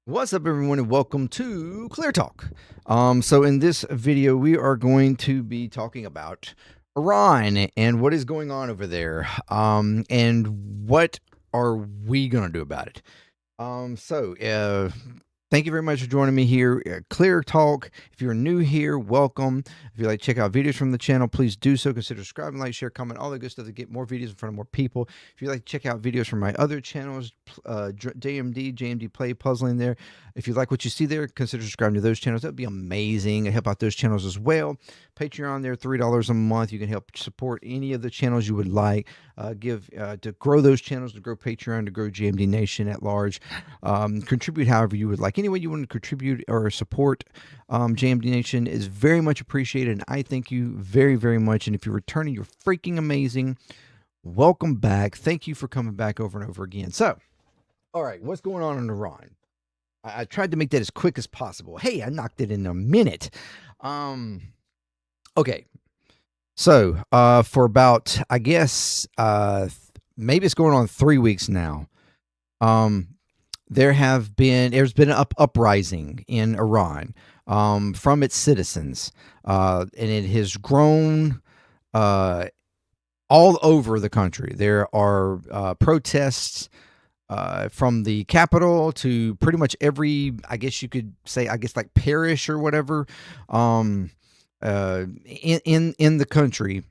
What's up, everyone, and welcome to ClearTalk. So in this video, we are going to be talking about Iran and what is going on over there, and what are we going to do about it. Thank you very much for joining me here at Clear Talk. If you're new here, welcome. If you'd like to check out videos from the channel, please do so. Consider subscribing, like, share, comment, all the good stuff to get more videos in front of more people. If you'd like to check out videos from my other channels, JMDPLAY, puzzling there. If you like what you see there, consider subscribing to those channels. That would be amazing. I help out those channels as well. Patreon there, $3 a month. You can help support any of the channels you would like. To grow those channels, to grow Patreon, to grow JMD Nation at large. Contribute however you would like. Any way you want to contribute or support JMD Nation is very much appreciated, and I thank you very, very much. And if you're returning, you're freaking amazing. Welcome back. Thank you for coming back over and over again. So, all right, what's going on in Iran? I tried to make that as quick as possible. Hey, I knocked it in a minute. Okay. So, for about, I guess, maybe it's going on 3 weeks now. There's been an uprising in Iran from its citizens, and it has grown all over the country. There are protests from the capital to pretty much every, I guess you could say, like parish or whatever, in the country.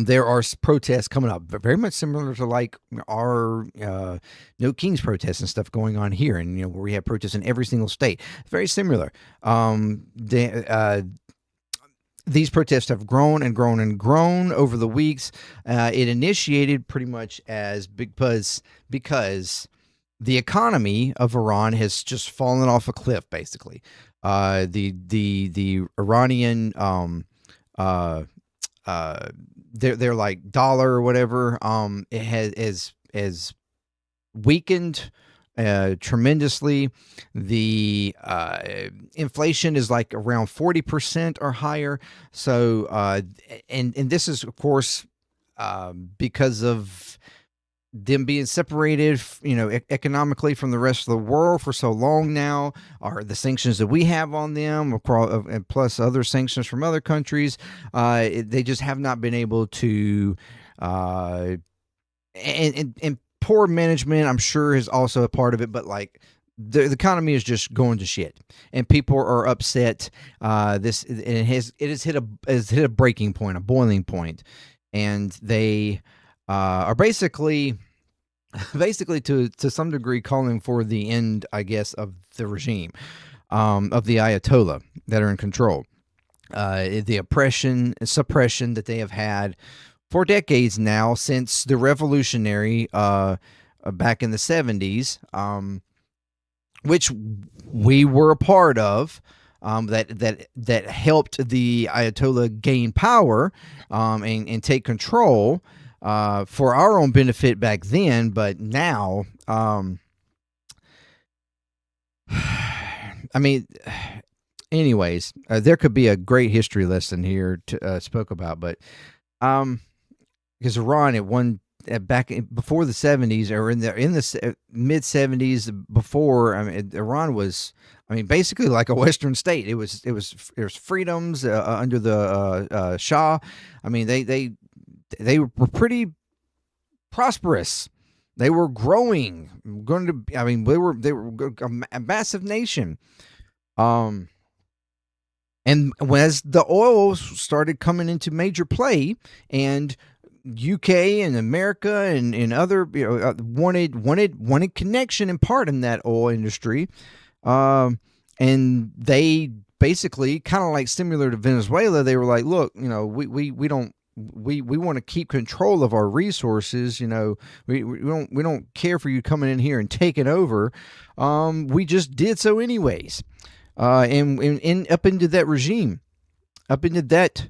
There are protests coming up, very much similar to like our No Kings protests and stuff going on here, and where we have protests in every single state. Very similar. These protests have grown and grown and grown over the weeks. It initiated pretty much as because the economy of Iran has just fallen off a cliff, basically. The Iranian they're like dollar or whatever, it has weakened tremendously. The inflation is like around 40% or higher. So and this is, of course, because of them being separated, economically from the rest of the world for so long now, are the sanctions that we have on them, and plus other sanctions from other countries. They just have not been able to, and poor management, I'm sure, is also a part of it. But like the economy is just going to shit, and people are upset. It has hit a breaking point, a boiling point, and they are basically to some degree calling for the end, I guess, of the regime, of the Ayatollah that are in control. The oppression and suppression that they have had for decades now, since the revolutionary back in the 70s, which we were a part of. That helped the Ayatollah gain power and take control for our own benefit back then. But now, I mean, anyways, there could be a great history lesson here to spoke about, but because Iran at one back before the 70s, or in the mid 70s, before, I mean, Iran was, basically like a Western state. It was freedoms under the Shah. I mean, they were pretty prosperous. They were growing, they were a massive nation. And as the oil started coming into major play, and UK and America and other wanted connection and part in that oil industry, and they basically, kind of like similar to Venezuela, they were like, look, we want to keep control of our resources. We don't care for you coming in here and taking over. We just did so anyways, and up into that regime, up into that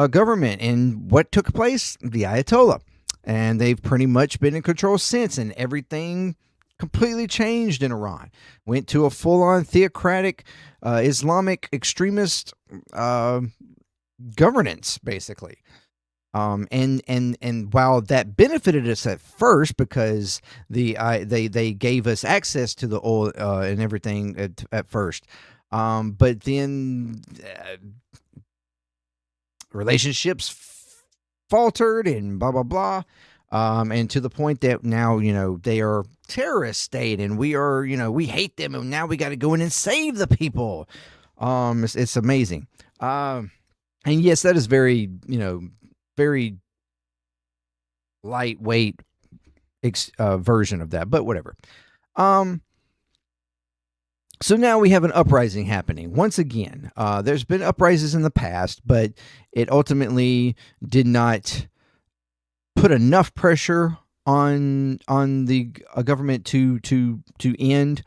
government. And what took place? The Ayatollah. And they've pretty much been in control since, and everything completely changed in Iran. Went to a full-on theocratic, Islamic extremist governance, basically. And while that benefited us at first because they gave us access to the oil and everything at first, but then relationships faltered and blah blah blah, and to the point that now they are terrorist state and we are we hate them and now we got to go in and save the people. It's amazing. And yes, that is very very lightweight version of that, but whatever. So now we have an uprising happening once again. There's been uprises in the past, but it ultimately did not put enough pressure on the government to end.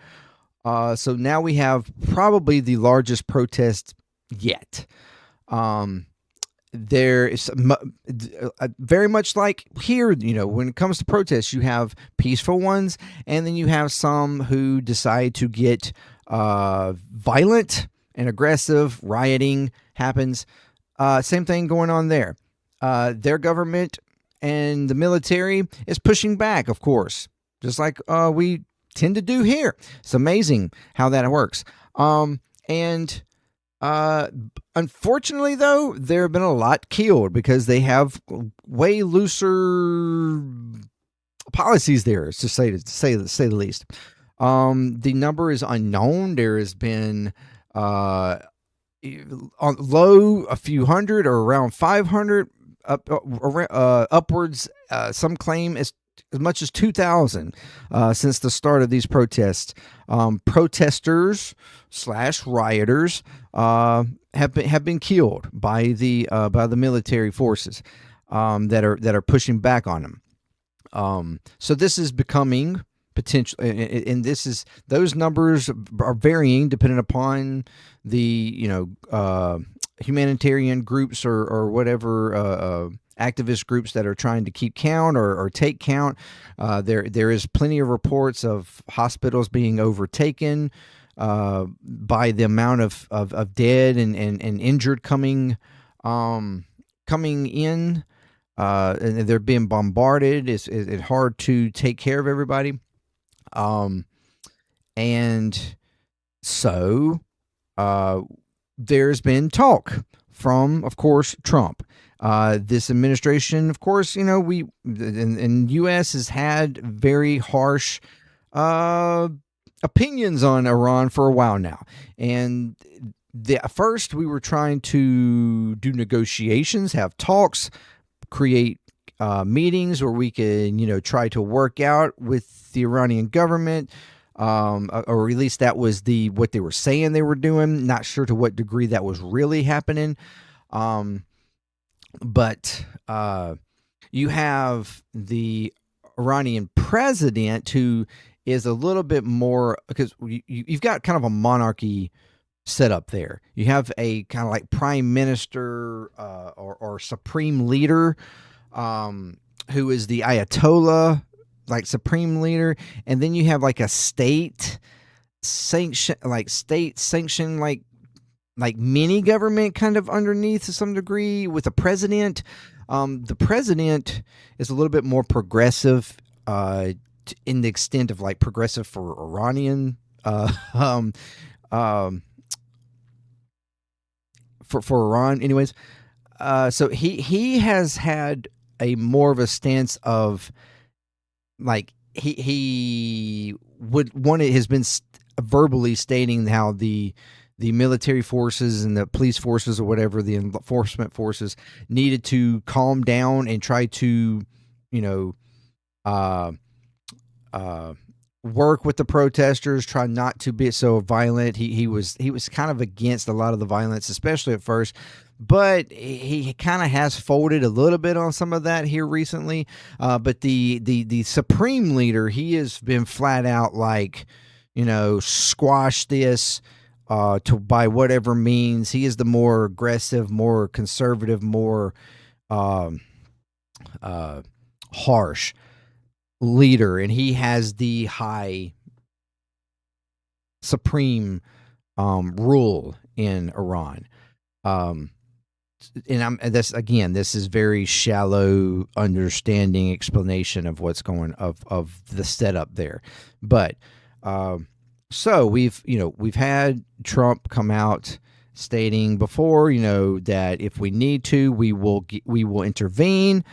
So now we have probably the largest protest yet. There is very much like here, when it comes to protests, you have peaceful ones, and then you have some who decide to get violent and aggressive. Rioting happens. Same thing going on there. Their government and the military is pushing back, of course, just like we tend to do here. It's amazing how that works. And unfortunately, though, there have been a lot killed because they have way looser policies there, to say the least. The number is unknown. There has been on low a few hundred or around 500, upwards. Some claim as much as 2,000 since the start of these protests. Protesters / rioters have been killed by the military forces that are pushing back on them. So this is becoming potential, and those numbers are varying depending upon the humanitarian groups or whatever activist groups that are trying to keep count or take count. There is plenty of reports of hospitals being overtaken by the amount of dead and injured coming in, and they're being bombarded. It's hard to take care of everybody, and so there's been talk from, of course, Trump. This administration, of course, we in U.S. has had very harsh opinions on Iran for a while now. And first we were trying to do negotiations, have talks, create meetings where we could, try to work out with the Iranian government, or at least that was what they were saying they were doing. Not sure to what degree that was really happening. But you have the Iranian president who is a little bit more, because you've got kind of a monarchy set up there. You have a kind of like prime minister or supreme leader who is the Ayatollah, like supreme leader, and then you have like a state sanction, like mini government kind of underneath to some degree with a president. The president is a little bit more progressive in the extent of like progressive for Iranian for Iran anyways. So he has had a more of a stance of like he has been verbally stating how the military forces and the police forces or whatever, the enforcement forces, needed to calm down and try to, work with the protesters, try not to be so violent. He was kind of against a lot of the violence, especially at first, but he kind of has folded a little bit on some of that here recently. But the supreme leader, he has been flat out like, squash this. By whatever means. He is the more aggressive, more conservative, more harsh leader, and he has the high supreme rule in Iran. this is very shallow understanding explanation of what's going of the setup there, but so we've had Trump come out stating before, that if we need to, we will intervene,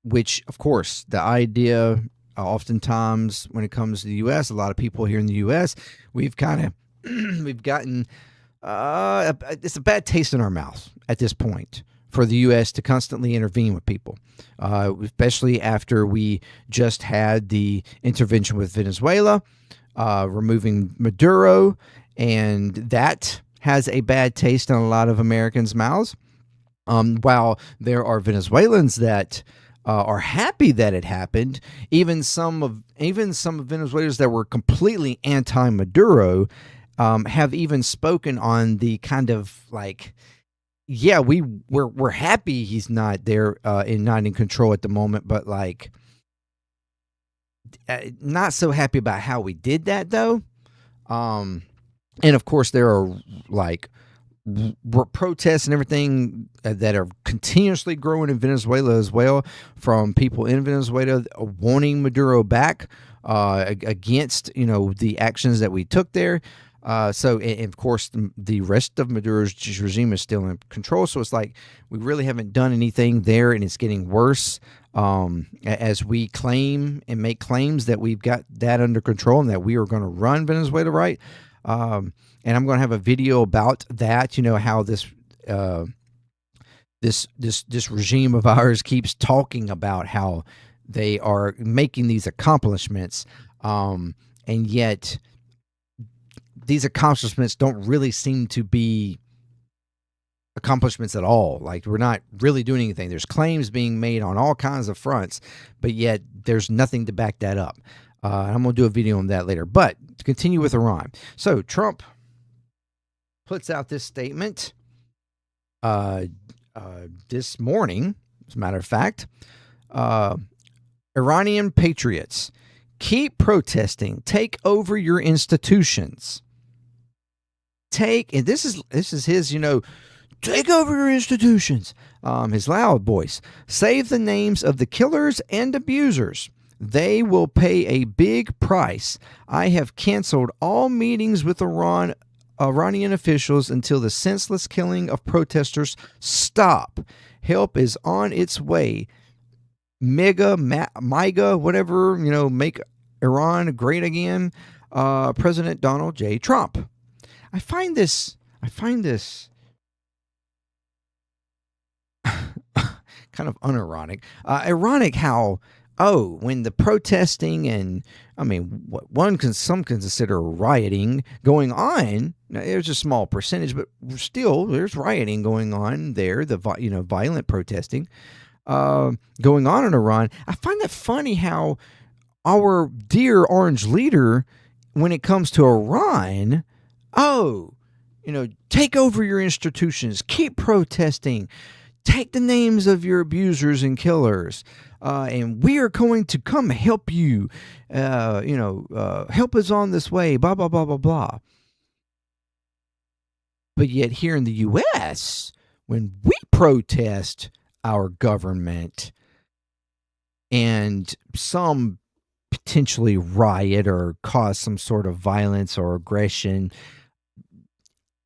which of course the idea, oftentimes when it comes to the U.S., a lot of people here in the U.S., we've kind of we've gotten it's a bad taste in our mouth at this point for the U.S. to constantly intervene with people, especially after we just had the intervention with Venezuela, removing Maduro, and that has a bad taste in a lot of Americans' mouths. While there are Venezuelans that are happy that it happened, even some Venezuelans that were completely anti-Maduro have even spoken on the kind of like, yeah, we're happy he's not there, not in control at the moment, but like not so happy about how we did that though. And of course there are like protests and everything that are continuously growing in Venezuela as well, from people in Venezuela wanting Maduro back, against the actions that we took there. So, and of course, the rest of Maduro's regime is still in control. So it's like we really haven't done anything there, and it's getting worse as we claim and make claims that we've got that under control and that we are going to run Venezuela right. And I'm going to have a video about that. How this this regime of ours keeps talking about how they are making these accomplishments, and yet these accomplishments don't really seem to be accomplishments at all. Like, we're not really doing anything. There's claims being made on all kinds of fronts, but yet there's nothing to back that up. And I'm going to do a video on that later. But to continue with Iran. So Trump puts out this statement this morning, as a matter of fact. Iranian patriots, keep protesting. Take over your institutions. And this is his, take over your institutions. His loud voice. Save the names of the killers and abusers. They will pay a big price. I have canceled all meetings with Iranian officials until the senseless killing of protesters stop. Help is on its way. MAGA, whatever, make Iran great again. President Donald J. Trump. I find this kind of unironic. Ironic how, when the protesting and, what some consider rioting going on, now, there's a small percentage, but still there's rioting going on there, violent protesting going on in Iran. I find that funny how our dear orange leader, when it comes to Iran, take over your institutions, keep protesting, take the names of your abusers and killers, and we are going to come help you. Help is on this way, blah, blah, blah, blah, blah. But yet here in the U.S., when we protest our government and some potentially riot or cause some sort of violence or aggression,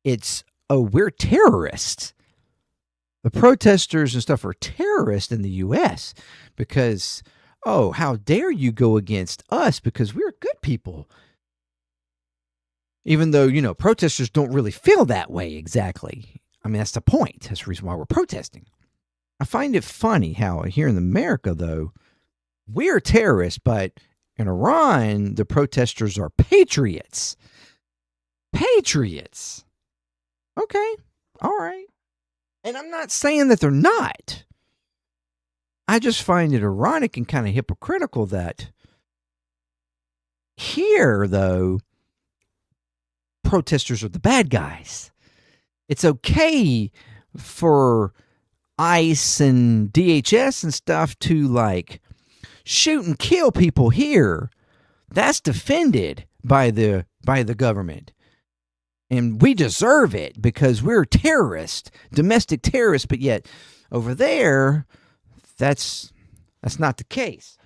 it's, we're terrorists. The protesters and stuff are terrorists in the U.S. because, how dare you go against us because we're good people. Even though, protesters don't really feel that way exactly. That's the point. That's the reason why we're protesting. I find it funny how here in America, though, we're terrorists, but in Iran, the protesters are patriots. Patriots. Okay. All right. And I'm not saying that they're not. I just find it ironic and kind of hypocritical that here, though, protesters are the bad guys. It's okay for ICE and DHS and stuff to like shoot and kill people here. That's defended by the government. and we deserve it because we're terrorists, domestic terrorists. But yet, over there, that's not the case.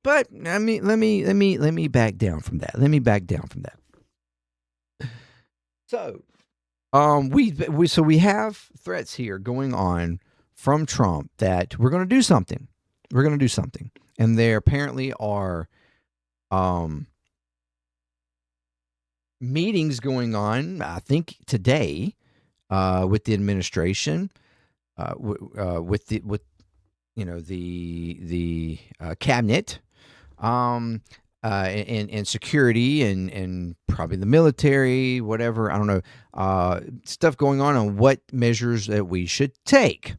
But I mean, let me back down from that. Let me back down from that. So, we have threats here going on from Trump that we're going to do something. We're going to do something, and there apparently are meetings going on. I think today with the administration, with the cabinet, and security and probably the military, whatever. I don't know, stuff going on what measures that we should take.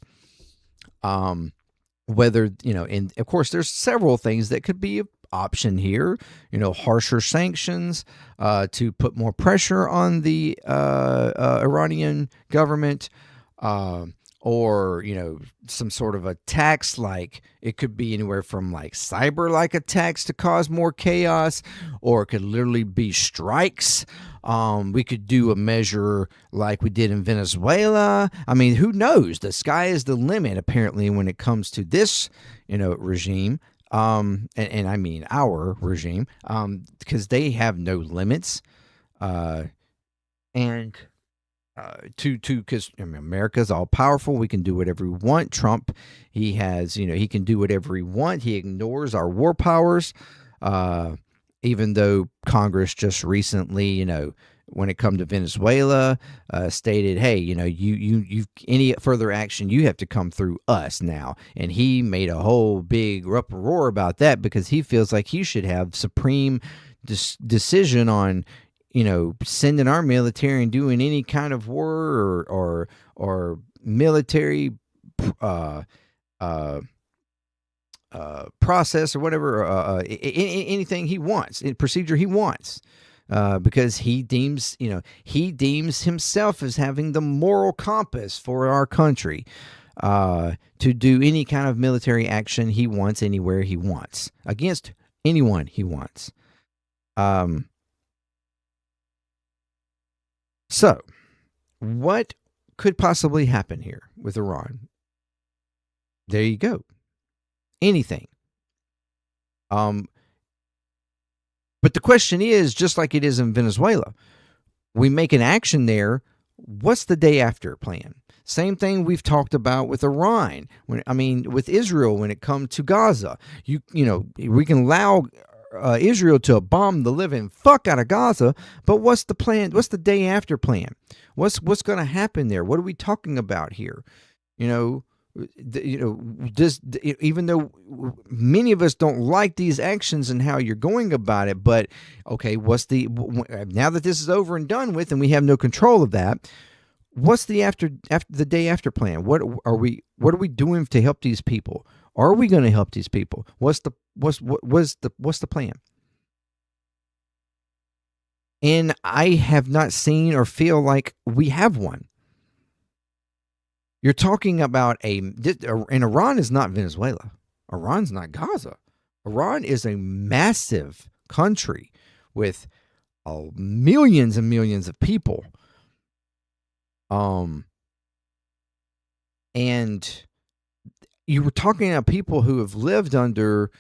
Whether, and of course, there's several things that could be an option here. Harsher sanctions to put more pressure on the Iranian government. Or some sort of a tax, like it could be anywhere from like cyber like attacks to cause more chaos, or it could literally be strikes. We could do a measure like we did in Venezuela. I mean, who knows? The sky is the limit apparently when it comes to this regime. And I mean our regime, because they have no limits. And because America's all powerful, we can do whatever we want. Trump, he has, he can do whatever he wants. He ignores our war powers, even though Congress just recently, when it come to Venezuela, stated, hey, you any further action, you have to come through us now. And he made a whole big uproar about that because he feels like he should have supreme decision on sending our military and doing any kind of war or military process or whatever, anything he wants, procedure he wants, because he deems himself as having the moral compass for our country, to do any kind of military action he wants anywhere he wants against anyone he wants. So, what could possibly happen here with Iran? There you go. Anything. But the question is, just like it is in Venezuela, we make an action there. What's the day after plan? Same thing we've talked about with Iran. With Israel when it comes to Gaza. We can allow Israel to bomb the living fuck out of Gaza, but what's the plan? What's the day after plan? What's going to happen there? What are we talking about here? Even though many of us don't like these actions and how you're going about it, but okay, now that this is over and done with, and we have no control of that, what's the after the day after plan? What are we doing to help these people? Are we going to help these people? What's the plan? And I have not seen or feel like we have one. You're talking about and Iran is not Venezuela. Iran's not Gaza. Iran is a massive country with millions and millions of people. And you were talking about people who have lived under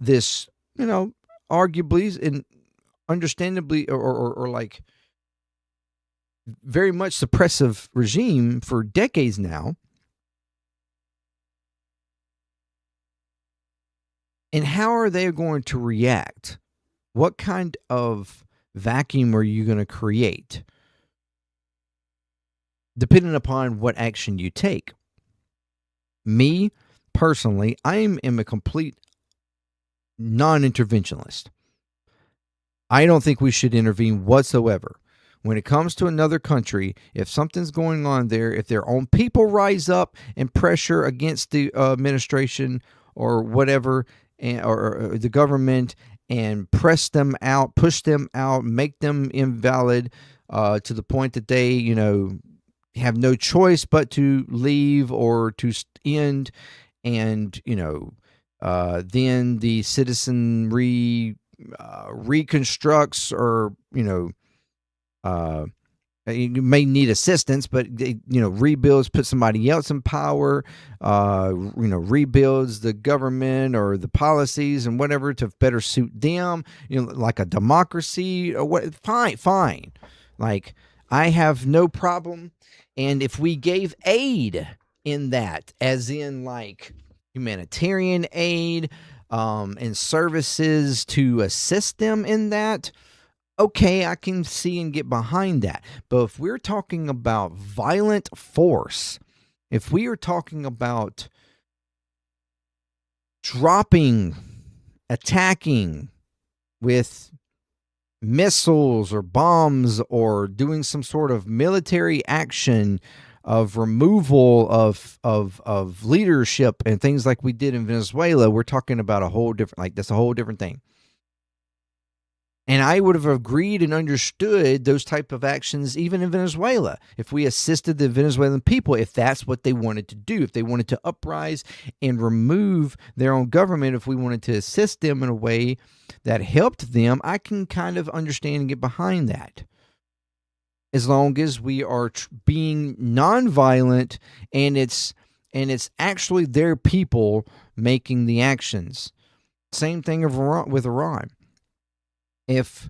this, arguably and understandably or like very much suppressive regime for decades now. And how are they going to react? What kind of vacuum are you going to create? Depending upon what action you take. Me, personally, I am a complete non-interventionist. I don't think we should intervene whatsoever. When it comes to another country, if something's going on there, if their own people rise up and pressure against the administration or whatever, or the government, and press them out, push them out, make them invalid to the point that they, have no choice but to leave or to end, and then the citizenry reconstructs or You may need assistance, but rebuilds, put somebody else in power. Rebuilds the government or the policies and whatever to better suit them. Like a democracy or what? Fine. Like, I have no problem. And if we gave aid in that, as in like humanitarian aid, and services to assist them in that, okay, I can see and get behind that. But if we're talking about violent force, if we are talking about dropping, attacking with missiles or bombs, or doing some sort of military action of removal of leadership and things like we did in Venezuela, we're talking about a whole different, like, that's a whole different thing. And I would have agreed and understood those type of actions even in Venezuela if we assisted the Venezuelan people, if that's what they wanted to do, if they wanted to uprise and remove their own government, if we wanted to assist them in a way that helped them, I can kind of understand and get behind that. As long as we are being nonviolent and it's actually their people making the actions. Same thing with Iran. If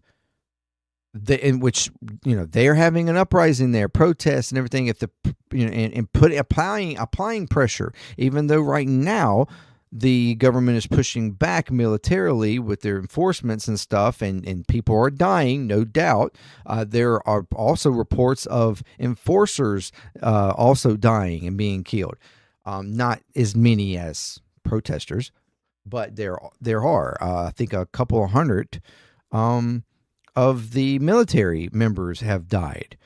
in which they're having an uprising there, protests and everything, if the and applying pressure, even though right now the government is pushing back militarily with their enforcements and stuff, and people are dying, no doubt. There are also reports of enforcers also dying and being killed. Not as many as protesters, but there are I think a couple of hundred of the military members have died.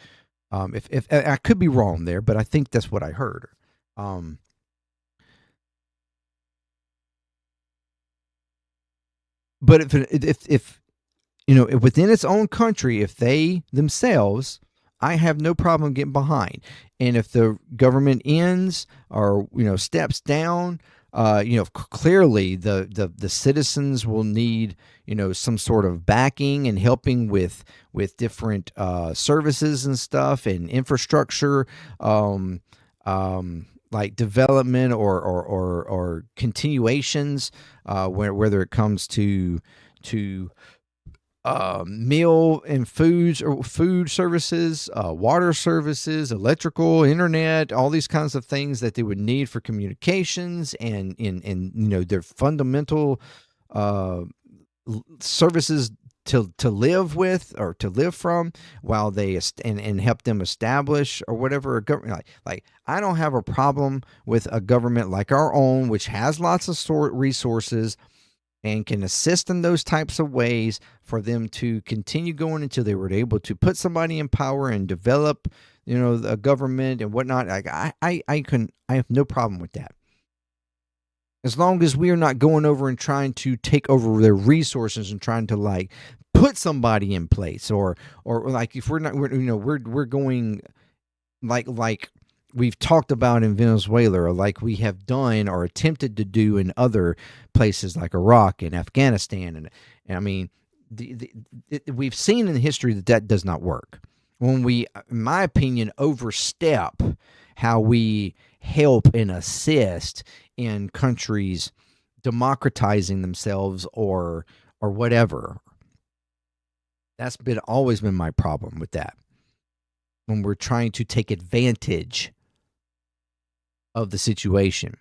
If I could be wrong there, but I think that's what I heard. But if within its own country, if they themselves, I have no problem getting behind. And if the government ends or steps down, clearly the citizens will need some sort of backing and helping with different services and stuff and infrastructure, like development or continuations, whether it comes to meal and foods or food services, water services, electrical, internet, all these kinds of things that they would need for communications and their fundamental services to live with or to live from, while they and help them establish or whatever a government like I don't have a problem with a government like our own, which has lots of resources and can assist in those types of ways for them to continue going until they were able to put somebody in power and develop, a government and whatnot. Like I have no problem with that. As long as we are not going over and trying to take over their resources and trying to like put somebody in place, or like if we're not, we're going like we've talked about in Venezuela, or like we have done or attempted to do in other places like Iraq and Afghanistan. And I mean, we've seen in history that does not work. When we, in my opinion, overstep how we help and assist in countries democratizing themselves or whatever. That's always been my problem with that. When we're trying to take advantage of the situation.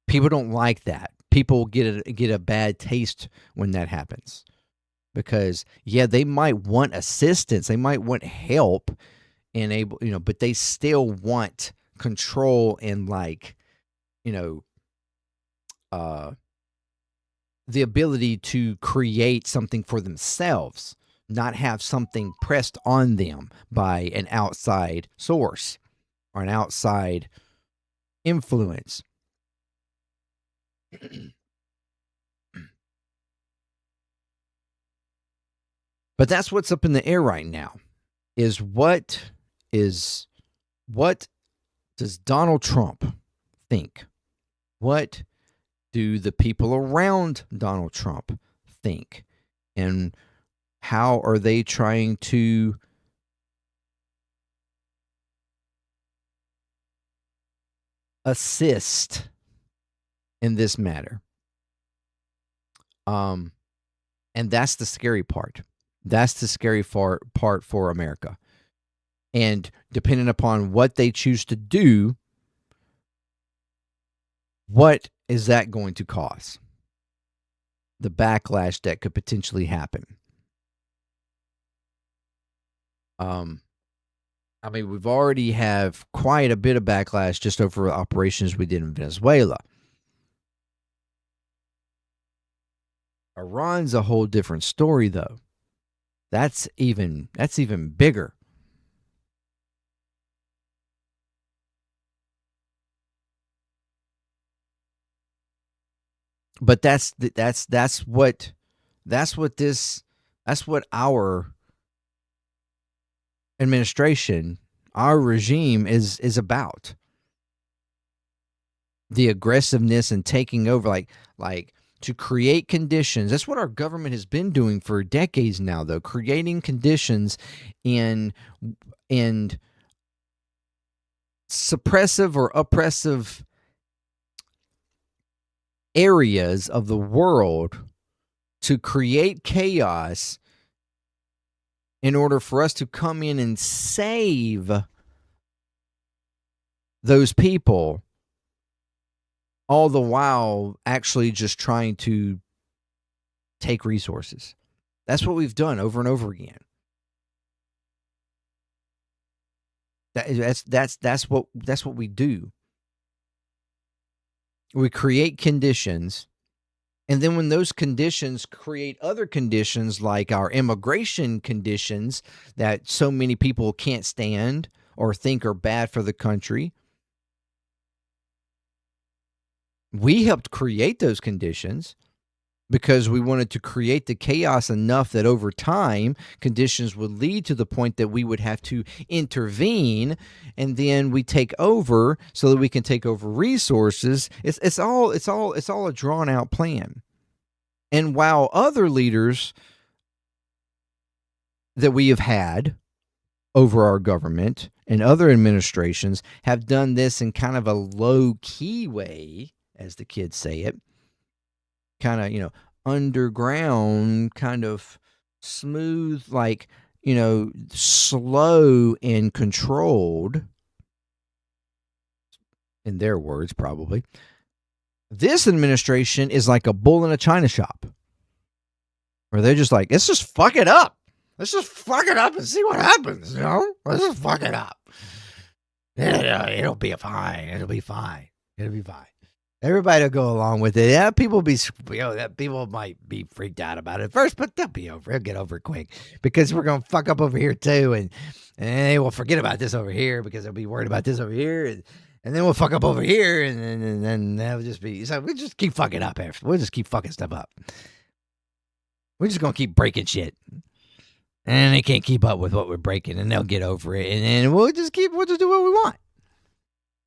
People don't like that. People get a bad taste when that happens. Because they might want assistance, they might want help and but they still want control and the ability to create something for themselves, not have something pressed on them by an outside source or an outside influence. But that's what's up in the air right now, is what does Donald Trump think? What do the people around Donald Trump think? And how are they trying to assist in this matter? And that's the scary part. That's the scary part for America. And depending upon what they choose to do, what is that going to cause? The backlash that could potentially happen. I mean, we've already have quite a bit of backlash just over operations we did in Venezuela. Iran's a whole different story, though. That's even bigger. But that's what our administration, our regime is about. The aggressiveness and taking over, like to create conditions. That's what our government has been doing for decades now, though, creating conditions in suppressive or oppressive areas of the world to create chaos in order for us to come in and save those people, all the while actually just trying to take resources. That's what we've done over and over again. That's what we do. We create conditions, and then when those conditions create other conditions like our immigration conditions that so many people can't stand or think are bad for the country, we helped create those conditions because we wanted to create the chaos enough that over time conditions would lead to the point that we would have to intervene, and then we take over so that we can take over resources. It's all a drawn out plan. And while other leaders that we have had over our government and other administrations have done this in kind of a low key way, as the kids say it, kind of, underground, kind of smooth, like, slow and controlled, in their words, probably. This administration is like a bull in a china shop, where they're just like, let's just fuck it up. Let's just fuck it up and see what happens, Let's just fuck it up. It'll be fine. It'll be fine. It'll be fine. Everybody will go along with it. Yeah, people might be freaked out about it at first, but they'll be over. They'll get over it quick because we're gonna fuck up over here too, and they will forget about this over here because they'll be worried about this over here, and then we'll fuck up over here, and then they'll just be. So we just keep fucking up. We'll just keep fucking stuff up. We're just gonna keep breaking shit, and they can't keep up with what we're breaking, and they'll get over it, and then we'll just do what we want.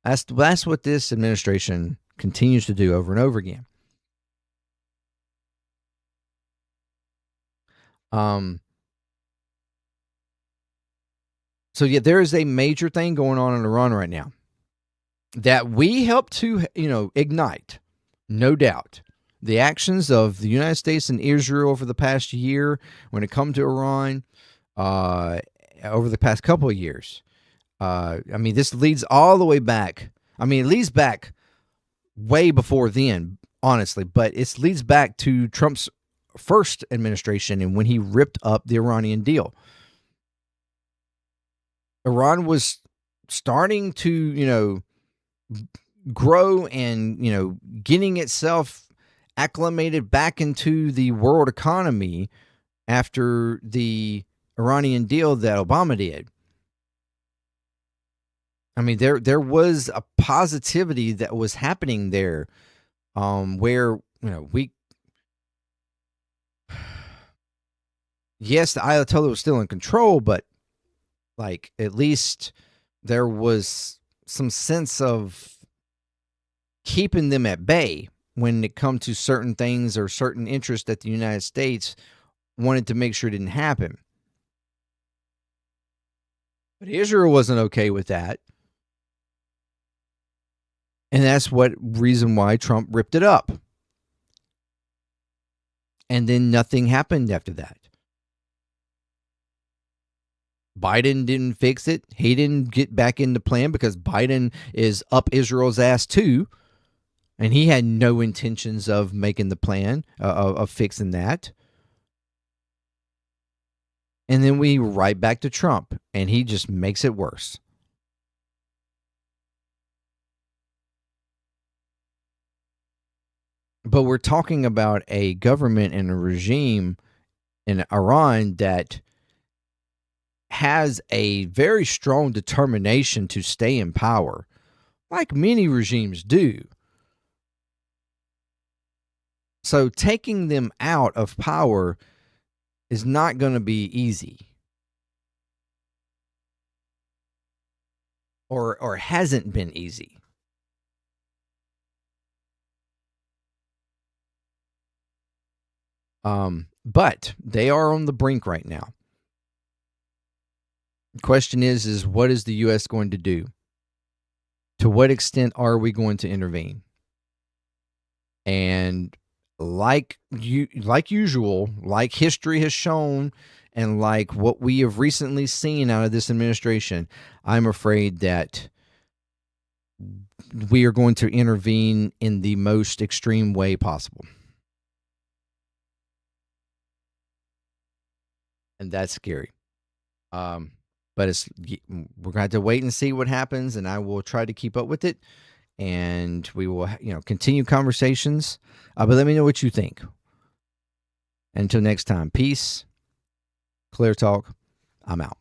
That's what this administration continues to do over and over again. So yeah, there is a major thing going on in Iran right now that we help to, ignite, no doubt. The actions of the United States and Israel over the past year, when it comes to Iran, over the past couple of years, this leads all the way back. It leads back way before then, honestly, but it leads back to Trump's first administration and when he ripped up the Iranian deal. Iran was starting to, grow and, getting itself acclimated back into the world economy after the Iranian deal that Obama did. There was a positivity that was happening there, where, yes, the Ayatollah was still in control, but at least there was some sense of keeping them at bay when it comes to certain things or certain interests that the United States wanted to make sure it didn't happen. But Israel wasn't okay with that. And that's what reason why Trump ripped it up. And then nothing happened after that. Biden didn't fix it. He didn't get back in the plan because Biden is up Israel's ass too. And he had no intentions of making the plan, of fixing that. And then we right back to Trump, and he just makes it worse. But we're talking about a government and a regime in Iran that has a very strong determination to stay in power, like many regimes do. So taking them out of power is not going to be easy. Or hasn't been easy. But they are on the brink right now. The question is what is the U.S. going to do? To what extent are we going to intervene? And like usual, like history has shown, and like what we have recently seen out of this administration, I'm afraid that we are going to intervene in the most extreme way possible. And that's scary. But we're going to have to wait and see what happens, and I will try to keep up with it, and we will, continue conversations. But let me know what you think. Until next time, peace. ClearTalk. I'm out.